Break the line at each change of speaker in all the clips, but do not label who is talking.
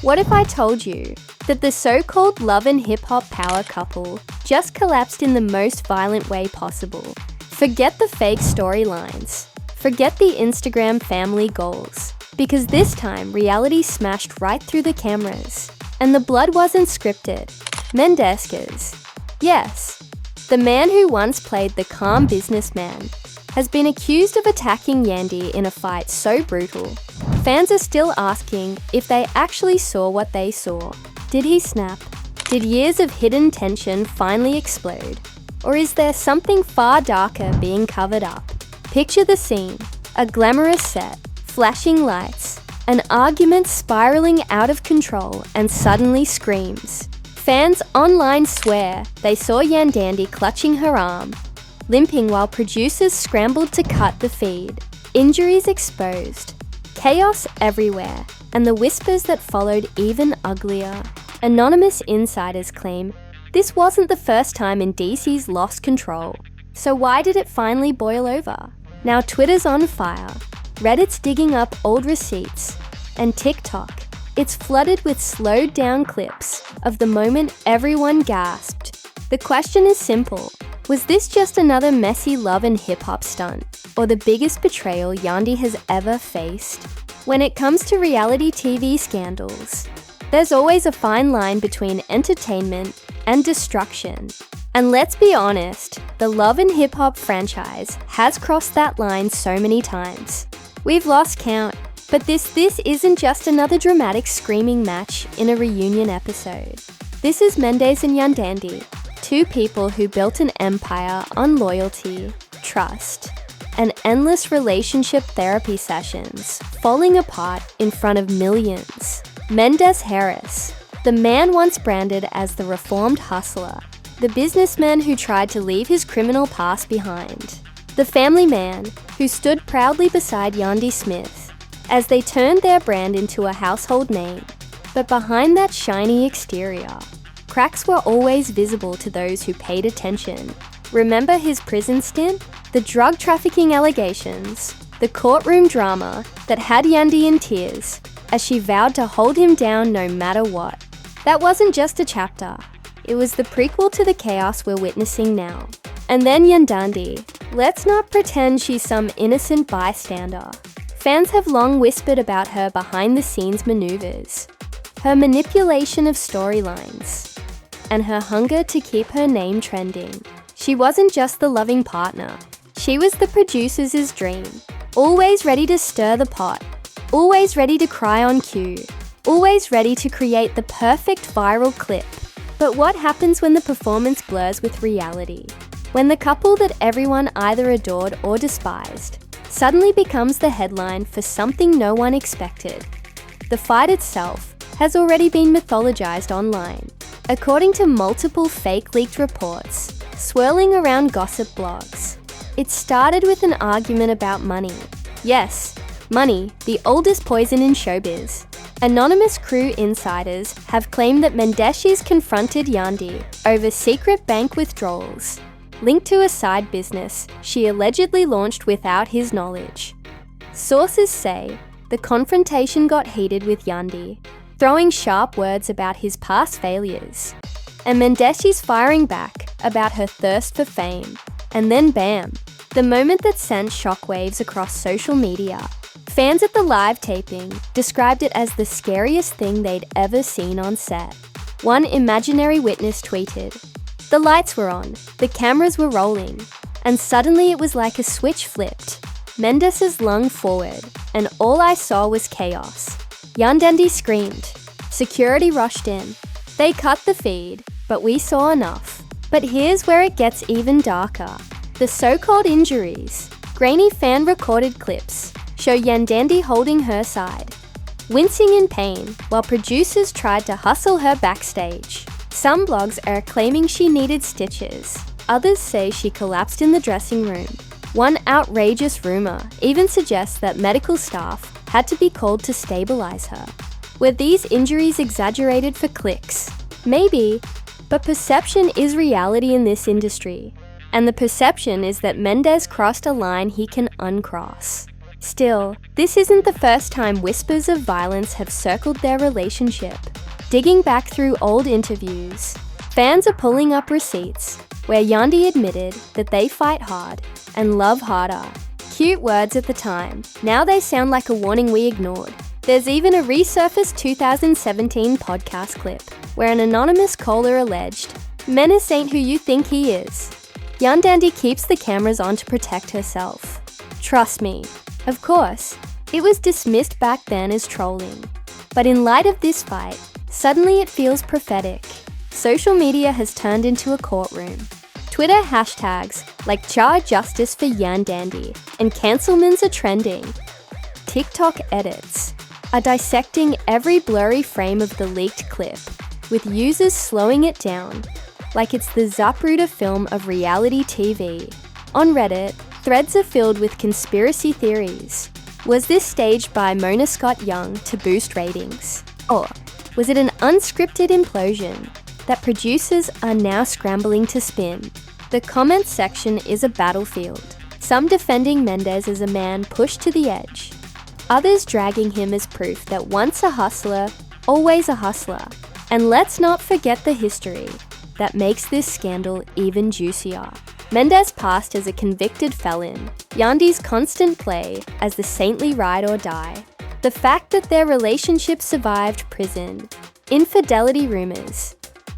What if I told you that the so-called love and hip-hop power couple just collapsed in the most violent way possible? Forget the fake storylines. Forget the Instagram family goals. Because this time, reality smashed right through the cameras. And the blood wasn't scripted. Mendeecees. Yes, the man who once played the calm businessman has been accused of attacking Yandy in a fight so brutal. Fans are still asking if they actually saw what they saw. Did he snap? Did years of hidden tension finally explode? Or is there something far darker being covered up? Picture the scene: a glamorous set, flashing lights, an argument spiraling out of control and suddenly screams. Fans online swear they saw Yandy clutching her arm, limping while producers scrambled to cut the feed. Injuries exposed, chaos everywhere, and the whispers that followed even uglier. Anonymous insiders claim this wasn't the first time Mendeecees lost control. So why did it finally boil over? Now Twitter's on fire, Reddit's digging up old receipts, and TikTok, it's flooded with slowed down clips of the moment everyone gasped. The question is simple: was this just another messy love and hip-hop stunt, or the biggest betrayal Yandy has ever faced? When it comes to reality TV scandals, there's always a fine line between entertainment and destruction. And let's be honest, the love and hip-hop franchise has crossed that line so many times. We've lost count, but this isn't just another dramatic screaming match in a reunion episode. This is Mendeecees and Yandy, two people who built an empire on loyalty, trust, and endless relationship therapy sessions, falling apart in front of millions. Mendeecees, the man once branded as the reformed hustler, the businessman who tried to leave his criminal past behind, the family man who stood proudly beside Yandy Smith as they turned their brand into a household name. But behind that shiny exterior, cracks were always visible to those who paid attention. Remember his prison stint? The drug trafficking allegations, the courtroom drama that had Yandy in tears as she vowed to hold him down no matter what. That wasn't just a chapter, it was the prequel to the chaos we're witnessing now. And then Yandy. Let's not pretend she's some innocent bystander. Fans have long whispered about her behind-the-scenes maneuvers, her manipulation of storylines, and her hunger to keep her name trending. She wasn't just the loving partner, she was the producer's dream. Always ready to stir the pot, always ready to cry on cue, always ready to create the perfect viral clip. But what happens when the performance blurs with reality? When the couple that everyone either adored or despised suddenly becomes the headline for something no one expected. The fight itself has already been mythologized online, according to multiple fake leaked reports swirling around gossip blogs. It started with an argument about money. Yes, money, the oldest poison in showbiz. Anonymous crew insiders have claimed that Mendeecees confronted Yandy over secret bank withdrawals linked to a side business she allegedly launched without his knowledge. Sources say the confrontation got heated with Yandy, throwing sharp words about his past failures, and Mendeecees firing back about her thirst for fame. And then bam, the moment that sent shockwaves across social media. Fans at the live taping described it as the scariest thing they'd ever seen on set. One imaginary witness tweeted, "The lights were on, the cameras were rolling, and suddenly it was like a switch flipped. Mendeecees lunged forward, and all I saw was chaos. Yandy screamed. Security rushed in. They cut the feed, but we saw enough." But here's where it gets even darker. The so-called injuries. Grainy fan-recorded clips show Yandy holding her side, wincing in pain while producers tried to hustle her backstage. Some blogs are claiming she needed stitches. Others say she collapsed in the dressing room. One outrageous rumor even suggests that medical staff had to be called to stabilize her. Were these injuries exaggerated for clicks? Maybe, but perception is reality in this industry. And the perception is that Mendeecees crossed a line he can uncross. Still, this isn't the first time whispers of violence have circled their relationship. Digging back through old interviews, fans are pulling up receipts where Yandy admitted that they fight hard and love harder. Cute words at the time, now they sound like a warning we ignored. There's even a resurfaced 2017 podcast clip where an anonymous caller alleged, "Menace ain't who you think he is." Yandy keeps the cameras on to protect herself. Trust me. Of course, it was dismissed back then as trolling. But in light of this fight, suddenly it feels prophetic. Social media has turned into a courtroom. Twitter hashtags like "Jar Justice for Yandy" and "Cancelmans" are trending. TikTok edits are dissecting every blurry frame of the leaked clip, with users slowing it down like it's the Zapruder film of reality TV. On Reddit, threads are filled with conspiracy theories. Was this staged by Mona Scott Young to boost ratings? Or was it an unscripted implosion that producers are now scrambling to spin? The comments section is a battlefield, some defending Mendeecees as a man pushed to the edge, others dragging him as proof that once a hustler, always a hustler. And let's not forget the history that makes this scandal even juicier. Mendeecees passed as a convicted felon, Yandy's constant play as the saintly ride or die, the fact that their relationship survived prison, infidelity rumors,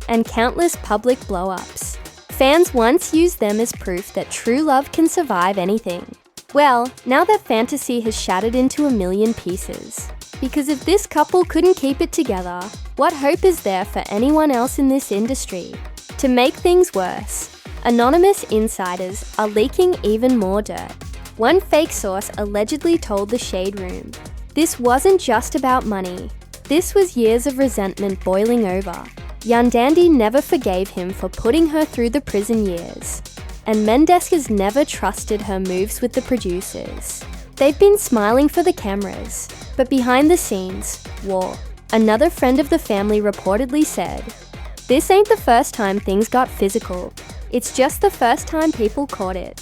and countless public blow-ups. Fans once used them as proof that true love can survive anything. Well, now that fantasy has shattered into a million pieces. Because if this couple couldn't keep it together, what hope is there for anyone else in this industry? To make things worse, anonymous insiders are leaking even more dirt. One fake source allegedly told the Shade Room, "This wasn't just about money. This was years of resentment boiling over. Yandy never forgave him for putting her through the prison years. And Mendeecees never trusted her moves with the producers. They've been smiling for the cameras, but behind the scenes, war." Another friend of the family reportedly said, "This ain't the first time things got physical. It's just the first time people caught it."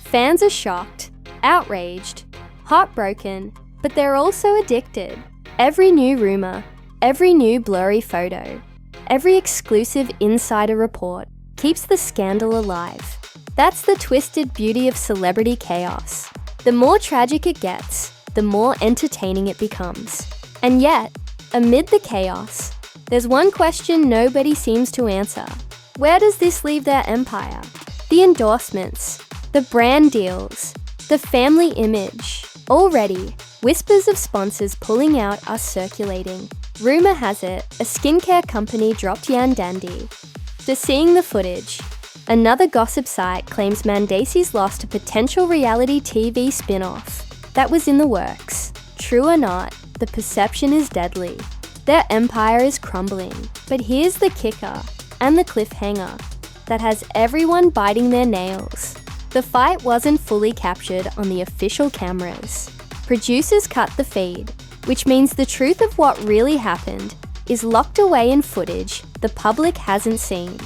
Fans are shocked, outraged, heartbroken, but they're also addicted. Every new rumor, every new blurry photo, every exclusive insider report keeps the scandal alive. That's the twisted beauty of celebrity chaos. The more tragic it gets, the more entertaining it becomes. And yet, amid the chaos, there's one question nobody seems to answer. Where does this leave their empire? The endorsements, the brand deals, the family image. Already, whispers of sponsors pulling out are circulating. Rumor has it, a skincare company dropped Yandy. After seeing the footage, another gossip site claims Mendeecees lost a potential reality TV spin-off that was in the works. True or not, the perception is deadly. Their empire is crumbling. But here's the kicker and the cliffhanger that has everyone biting their nails. The fight wasn't fully captured on the official cameras. Producers cut the feed, which means the truth of what really happened is locked away in footage the public hasn't seen.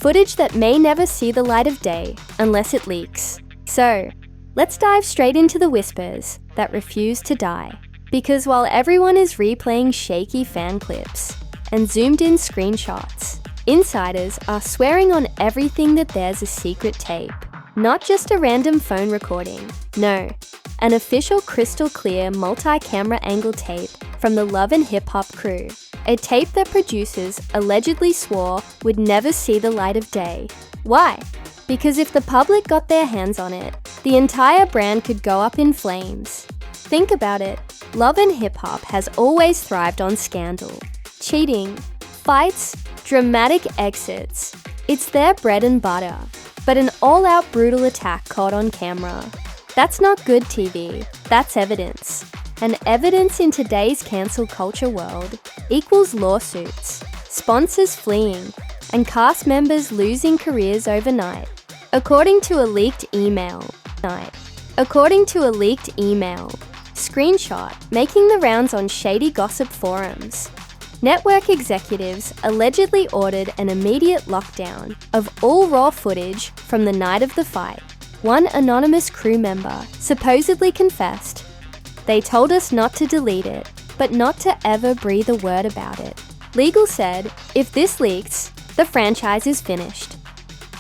Footage that may never see the light of day unless it leaks. So, let's dive straight into the whispers that refuse to die. Because while everyone is replaying shaky fan clips and zoomed in screenshots, insiders are swearing on everything that there's a secret tape. Not just a random phone recording, no, an official crystal clear multi-camera angle tape from the Love and Hip Hop crew. A tape that producers allegedly swore would never see the light of day. Why? Because if the public got their hands on it, the entire brand could go up in flames. Think about it, Love and Hip Hop has always thrived on scandal. Cheating, fights, dramatic exits. It's their bread and butter. But an all-out brutal attack caught on camera. That's not good TV, that's evidence. And evidence in today's cancel culture world equals lawsuits, sponsors fleeing, and cast members losing careers overnight. According to a leaked email, screenshot making the rounds on shady gossip forums, network executives allegedly ordered an immediate lockdown of all raw footage from the night of the fight. One anonymous crew member supposedly confessed, They told us not to delete it, but not to ever breathe a word about it. Legal said, if this leaks, the franchise is finished.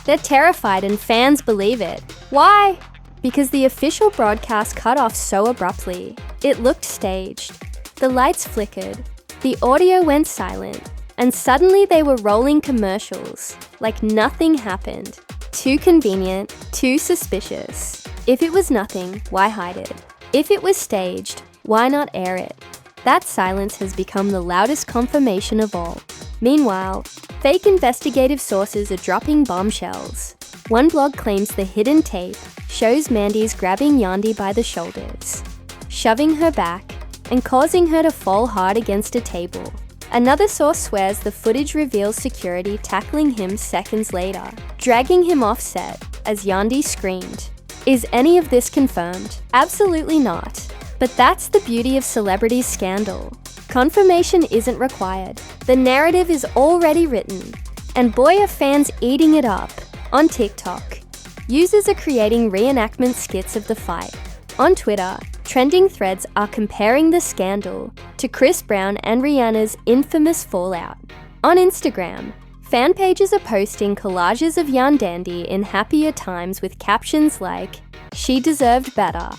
They're terrified and fans believe it. Why? Because the official broadcast cut off so abruptly. It looked staged. The lights flickered, the audio went silent, and suddenly they were rolling commercials, like nothing happened. Too convenient, too suspicious. If it was nothing, why hide it? If it was staged, why not air it? That silence has become the loudest confirmation of all. Meanwhile, fake investigative sources are dropping bombshells. One blog claims the hidden tape shows Mendeecees grabbing Yandy by the shoulders, shoving her back, and causing her to fall hard against a table. Another source swears the footage reveals security tackling him seconds later, dragging him off set as Yandy screamed. Is any of this confirmed? Absolutely not. But that's the beauty of celebrity scandal. Confirmation isn't required. The narrative is already written. And boy are fans eating it up. On TikTok, users are creating reenactment skits of the fight. On Twitter, trending threads are comparing the scandal to Chris Brown and Rihanna's infamous fallout. On Instagram, fan pages are posting collages of Yandy in happier times with captions like, "She deserved better."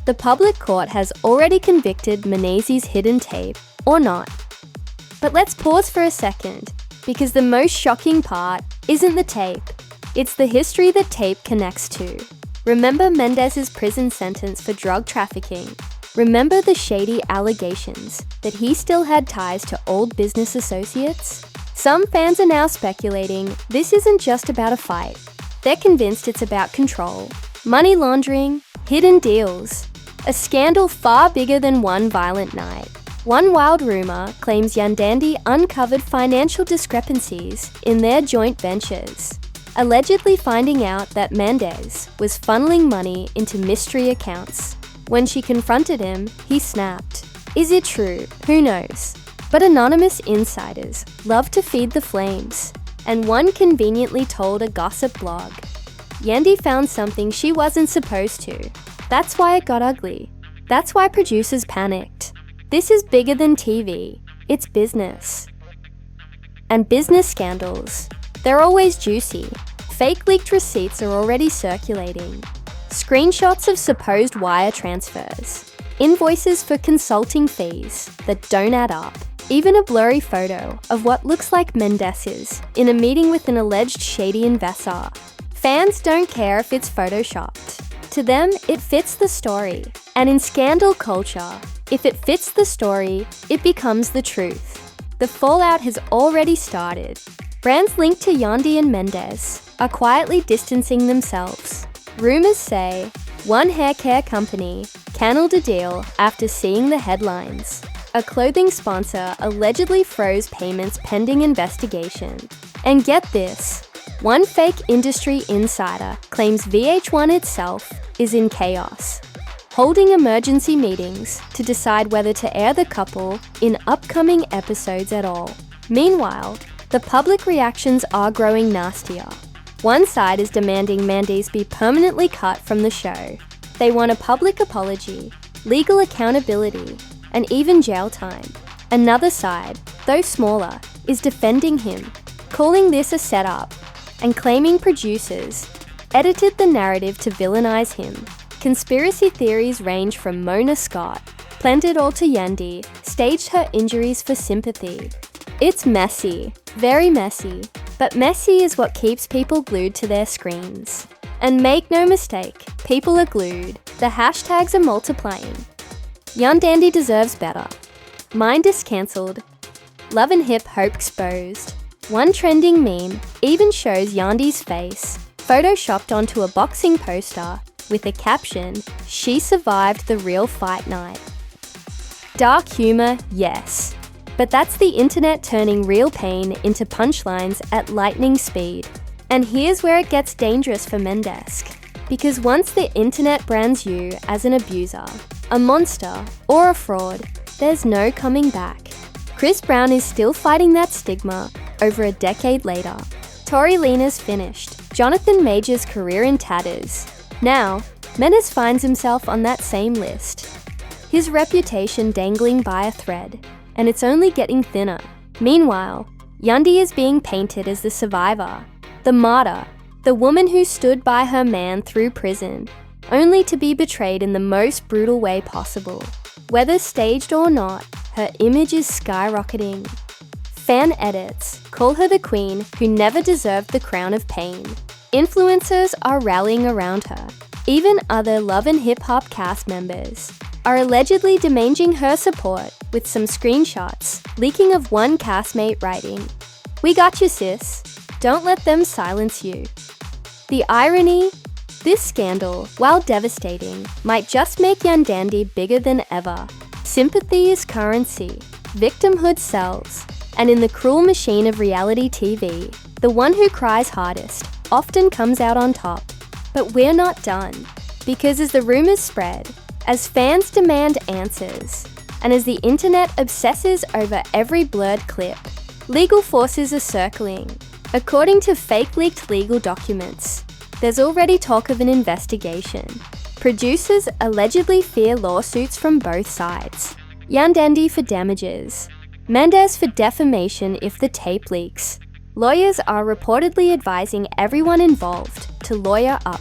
The public court has already convicted Mendeecees' hidden tape, or not. But let's pause for a second, because the most shocking part isn't the tape, it's the history that tape connects to. Remember Mendeecees' prison sentence for drug trafficking? Remember the shady allegations that he still had ties to old business associates? Some fans are now speculating this isn't just about a fight. They're convinced it's about control, money laundering, hidden deals. A scandal far bigger than one violent night. One wild rumor claims Yandy uncovered financial discrepancies in their joint ventures, allegedly finding out that Mendeecees was funneling money into mystery accounts. When she confronted him, he snapped. Is it true? Who knows? But anonymous insiders love to feed the flames, and one conveniently told a gossip blog. Yandy found something she wasn't supposed to. That's why it got ugly. That's why producers panicked. This is bigger than TV. It's business. And business scandals, they're always juicy. Fake leaked receipts are already circulating. Screenshots of supposed wire transfers. Invoices for consulting fees that don't add up. Even a blurry photo of what looks like Mendeecees in a meeting with an alleged shady investor. Fans don't care if it's photoshopped. To them, it fits the story. And in scandal culture, if it fits the story, it becomes the truth. The fallout has already started. Brands linked to Yandy and Mendeecees are quietly distancing themselves. Rumors say one hair care company canned a deal after seeing the headlines. A clothing sponsor allegedly froze payments pending investigation. And get this, one fake industry insider claims VH1 itself is in chaos, holding emergency meetings to decide whether to air the couple in upcoming episodes at all. Meanwhile, the public reactions are growing nastier. One side is demanding Mendeecees be permanently cut from the show. They want a public apology, legal accountability, and even jail time. Another side, though smaller, is defending him, calling this a setup, and claiming producers edited the narrative to villainize him. Conspiracy theories range from Mona Scott, planned it all to Yandy, staged her injuries for sympathy. It's messy, very messy, but messy is what keeps people glued to their screens. And make no mistake, people are glued. The hashtags are multiplying. Yandy deserves better. Mind is cancelled. Love and Hip Hope exposed. One trending meme even shows Yandy's face, photoshopped onto a boxing poster with a caption, "She survived the real fight night." Dark humour, yes. But that's the internet turning real pain into punchlines at lightning speed. And here's where it gets dangerous for Mendeecees. Because once the internet brands you as an abuser, a monster, or a fraud, there's no coming back. Chris Brown is still fighting that stigma over a decade later. Tory Lanez's finished. Jonathan Major's career in tatters. Now, Mendeecees finds himself on that same list. his reputation dangling by a thread, and it's only getting thinner. Meanwhile, Yandy is being painted as the survivor, the martyr, the woman who stood by her man through prison, only to be betrayed in the most brutal way possible. Whether staged or not, her image is skyrocketing. Fan edits call her the queen who never deserved the crown of pain. Influencers are rallying around her. Even other Love and Hip Hop cast members are allegedly demanding her support, with some screenshots leaking of one castmate writing, "We got you, sis. Don't let them silence you." The irony? This scandal, while devastating, might just make Yandy bigger than ever. Sympathy is currency. Victimhood sells. And in the cruel machine of reality TV, the one who cries hardest often comes out on top. But we're not done. Because as the rumors spread, as fans demand answers, and as the internet obsesses over every blurred clip, legal forces are circling. According to fake-leaked legal documents, there's already talk of an investigation. Producers allegedly fear lawsuits from both sides. Yandy for damages, Mendeecees for defamation if the tape leaks. Lawyers are reportedly advising everyone involved to lawyer up.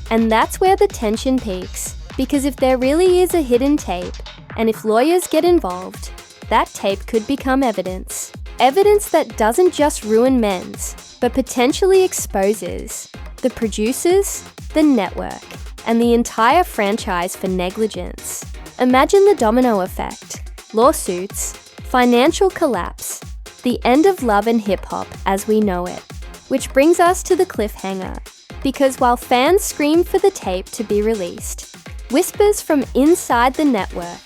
And that's where the tension peaks, because if there really is a hidden tape, and if lawyers get involved, that tape could become evidence. Evidence that doesn't just ruin Men's, but potentially exposes the producers, the network, and the entire franchise for negligence. Imagine the domino effect: lawsuits, financial collapse, the end of Love and Hip Hop as we know it. Which brings us to the cliffhanger, because while fans scream for the tape to be released, whispers from inside the network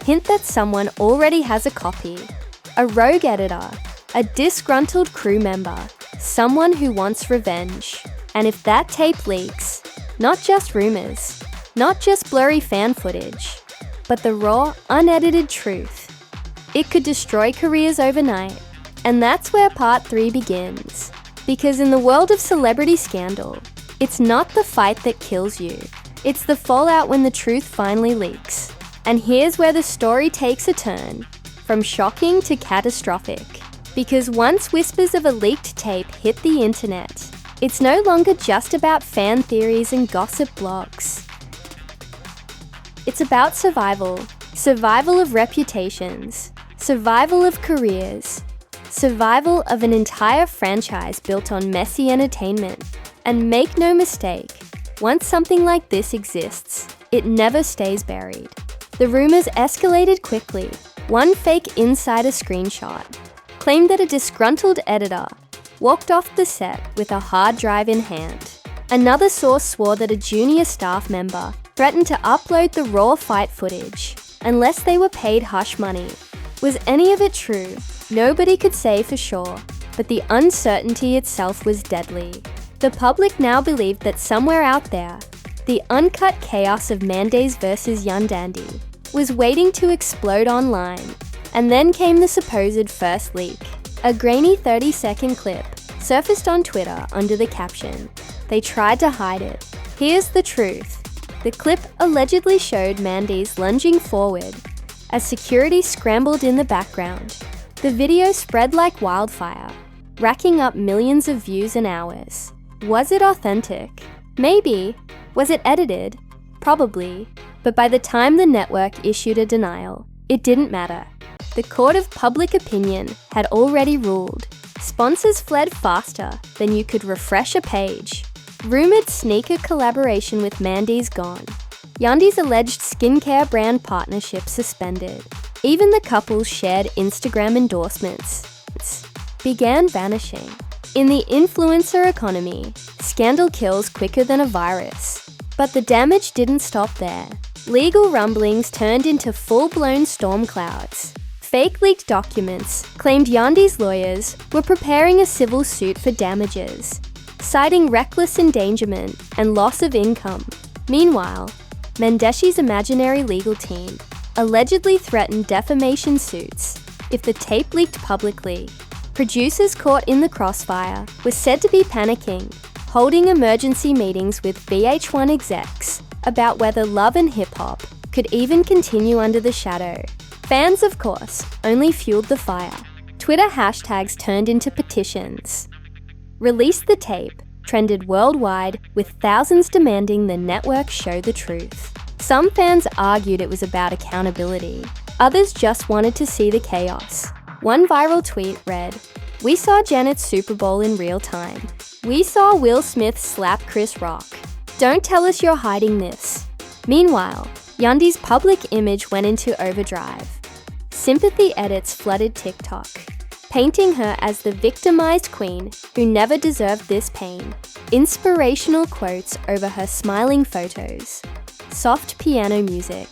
hint that someone already has a copy. A rogue editor, a disgruntled crew member, someone who wants revenge. And if that tape leaks, not just rumors, not just blurry fan footage, but the raw, unedited truth, it could destroy careers overnight. And that's where part 3 begins. Because in the world of celebrity scandal, it's not the fight that kills you, it's the fallout when the truth finally leaks. And here's where the story takes a turn, from shocking to catastrophic. Because once whispers of a leaked tape hit the internet, it's no longer just about fan theories and gossip blogs. It's about survival. Survival of reputations. Survival of careers. Survival of an entire franchise built on messy entertainment. And make no mistake, once something like this exists, it never stays buried. The rumors escalated quickly. One fake insider screenshot claimed that a disgruntled editor walked off the set with a hard drive in hand. Another source swore that a junior staff member threatened to upload the raw fight footage unless they were paid hush money. Was any of it true? Nobody could say for sure, but the uncertainty itself was deadly. The public now believed that somewhere out there, the uncut chaos of Mendeecees versus Yandy was waiting to explode online. And then came the supposed first leak. A grainy 30-second clip surfaced on Twitter under the caption, "They tried to hide it. Here's the truth." The clip allegedly showed Mendeecees lunging forward as security scrambled in the background. The video spread like wildfire, racking up millions of views and hours. Was it authentic? Maybe. Was it edited? Probably. But by the time the network issued a denial, it didn't matter. The court of public opinion had already ruled. Sponsors fled faster than you could refresh a page. Rumored sneaker collaboration with Mendeecees gone. Yandy's alleged skincare brand partnership suspended. Even the couple's shared Instagram endorsements began vanishing. In the influencer economy, scandal kills quicker than a virus. But the damage didn't stop there. Legal rumblings turned into full-blown storm clouds. Fake leaked documents claimed Yandy's lawyers were preparing a civil suit for damages, citing reckless endangerment and loss of income. Meanwhile, Mendeecees' imaginary legal team allegedly threatened defamation suits if the tape leaked publicly. Producers caught in the crossfire were said to be panicking, holding emergency meetings with VH1 execs about whether Love and Hip Hop could even continue under the shadow. Fans, of course, only fueled the fire. Twitter hashtags turned into petitions. Release the Tape trended worldwide, with thousands demanding the network show the truth. Some fans argued it was about accountability. Others just wanted to see the chaos. One viral tweet read, "We saw Janet's Super Bowl in real time. We saw Will Smith slap Chris Rock. Don't tell us you're hiding this." Meanwhile, Yandy's public image went into overdrive. Sympathy edits flooded TikTok, painting her as the victimized queen who never deserved this pain. Inspirational quotes over her smiling photos. Soft piano music,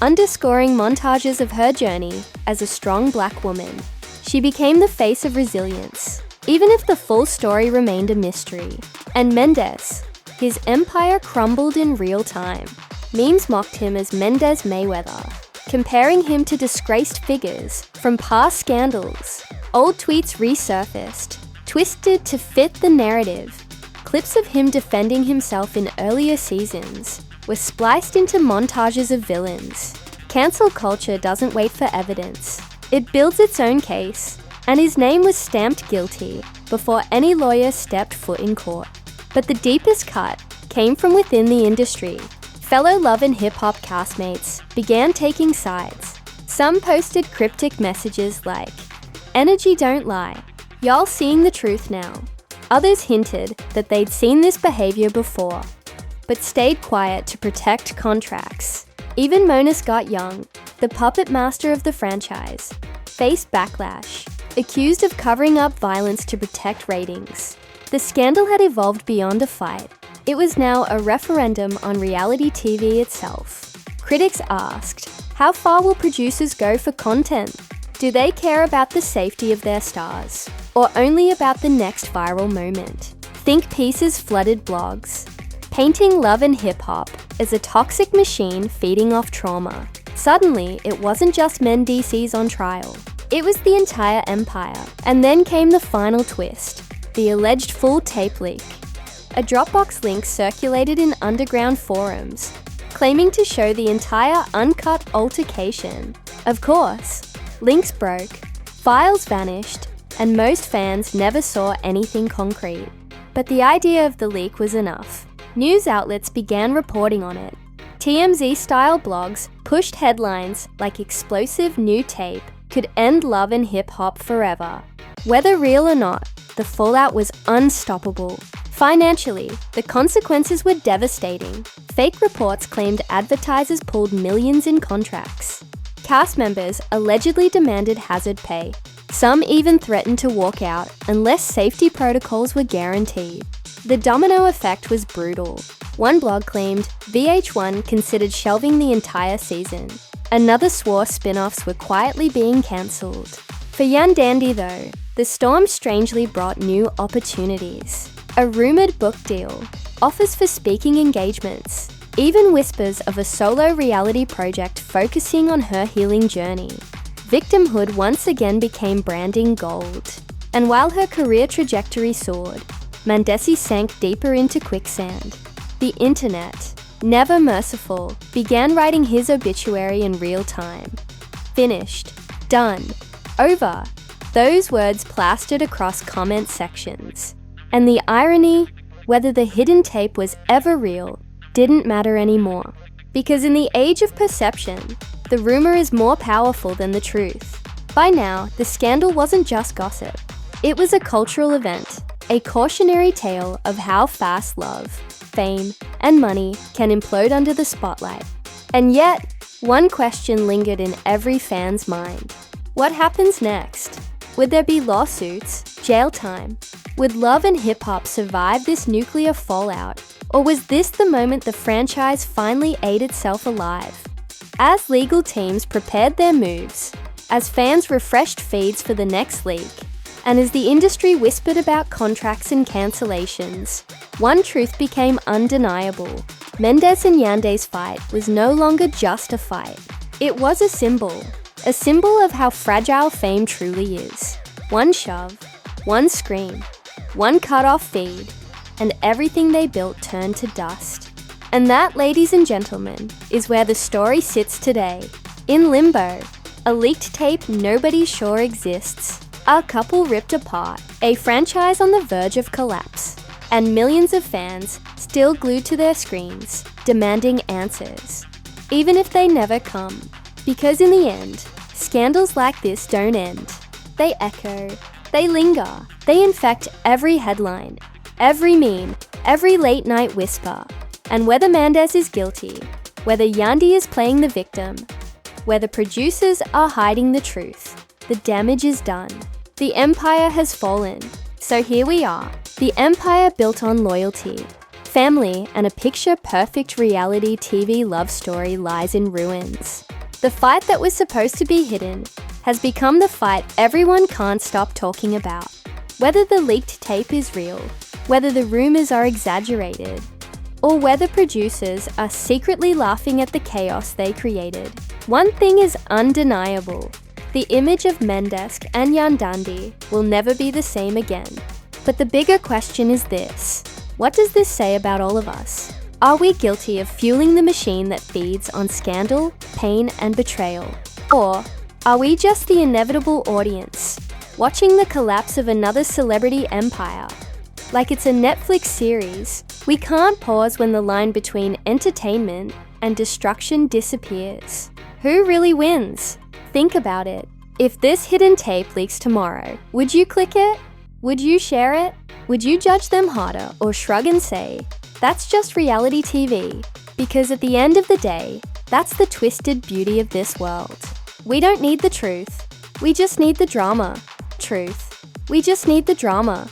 underscoring montages of her journey as a strong Black woman. She became the face of resilience, even if the full story remained a mystery. And Mendeecees, his empire crumbled in real time. Memes mocked him as Mendeecees Mayweather, comparing him to disgraced figures from past scandals. Old tweets resurfaced, twisted to fit the narrative. Clips of him defending himself in earlier seasons were spliced into montages of villains. Cancel culture doesn't wait for evidence. It builds its own case, and his name was stamped guilty before any lawyer stepped foot in court. But the deepest cut came from within the industry. Fellow Love and Hip Hop castmates began taking sides. Some posted cryptic messages like, "Energy don't lie. Y'all seeing the truth now." Others hinted that they'd seen this behavior before, but stayed quiet to protect contracts. Even Mona Scott Young, the puppet master of the franchise, faced backlash, accused of covering up violence to protect ratings. The scandal had evolved beyond a fight. It was now a referendum on reality TV itself. Critics asked, how far will producers go for content? Do they care about the safety of their stars, or only about the next viral moment? Think pieces flooded blogs, painting Love and Hip Hop as a toxic machine feeding off trauma. Suddenly, it wasn't just Mendeecees on trial. It was the entire empire. And then came the final twist, the alleged full tape leak. A Dropbox link circulated in underground forums, claiming to show the entire uncut altercation. Of course, links broke, files vanished, and most fans never saw anything concrete. But the idea of the leak was enough. News outlets began reporting on it. TMZ-style blogs pushed headlines like "Explosive New Tape Could End Love and Hip Hop Forever." Whether real or not, the fallout was unstoppable. Financially, the consequences were devastating. Fake reports claimed advertisers pulled millions in contracts. Cast members allegedly demanded hazard pay. Some even threatened to walk out unless safety protocols were guaranteed. The domino effect was brutal. One blog claimed VH1 considered shelving the entire season. Another swore spin-offs were quietly being cancelled. For Yandy though, the storm strangely brought new opportunities. A rumoured book deal, offers for speaking engagements, even whispers of a solo reality project focusing on her healing journey. Victimhood once again became branding gold. And while her career trajectory soared, Mendeecees sank deeper into quicksand. The internet, never merciful, began writing his obituary in real time. Finished. Done. Over. Those words plastered across comment sections. And the irony, whether the hidden tape was ever real, didn't matter anymore. Because in the age of perception, the rumor is more powerful than the truth. By now, the scandal wasn't just gossip. It was a cultural event, a cautionary tale of how fast love, fame, and money can implode under the spotlight. And yet, one question lingered in every fan's mind. What happens next? Would there be lawsuits, jail time? Would Love and Hip Hop survive this nuclear fallout? Or was this the moment the franchise finally ate itself alive? As legal teams prepared their moves, as fans refreshed feeds for the next leak, and as the industry whispered about contracts and cancellations, one truth became undeniable. Mendeecees and Yandy's fight was no longer just a fight. It was a symbol of how fragile fame truly is. One shove, one scream, one cut-off feed, and everything they built turned to dust. And that, ladies and gentlemen, is where the story sits today. In limbo, a leaked tape nobody's sure exists. A couple ripped apart, a franchise on the verge of collapse, and millions of fans still glued to their screens, demanding answers, even if they never come. Because in the end, scandals like this don't end. They echo, they linger, they infect every headline, every meme, every late night whisper. And whether Mendeecees is guilty, whether Yandy is playing the victim, whether producers are hiding the truth, the damage is done. The empire has fallen. So here we are, the empire built on loyalty, family, and a picture-perfect reality TV love story lies in ruins. The fight that was supposed to be hidden has become the fight everyone can't stop talking about. Whether the leaked tape is real, whether the rumors are exaggerated, or whether producers are secretly laughing at the chaos they created. One thing is undeniable. The image of Mendeecees and Yandy will never be the same again. But the bigger question is this: what does this say about all of us? Are we guilty of fueling the machine that feeds on scandal, pain, and betrayal? Or are we just the inevitable audience, watching the collapse of another celebrity empire? Like it's a Netflix series, we can't pause when the line between entertainment and destruction disappears. Who really wins? Think about it. If this hidden tape leaks tomorrow, would you click it? Would you share it? Would you judge them harder or shrug and say, that's just reality TV? Because at the end of the day, that's the twisted beauty of this world. We don't need the truth. We just need the drama. Truth. We just need the drama.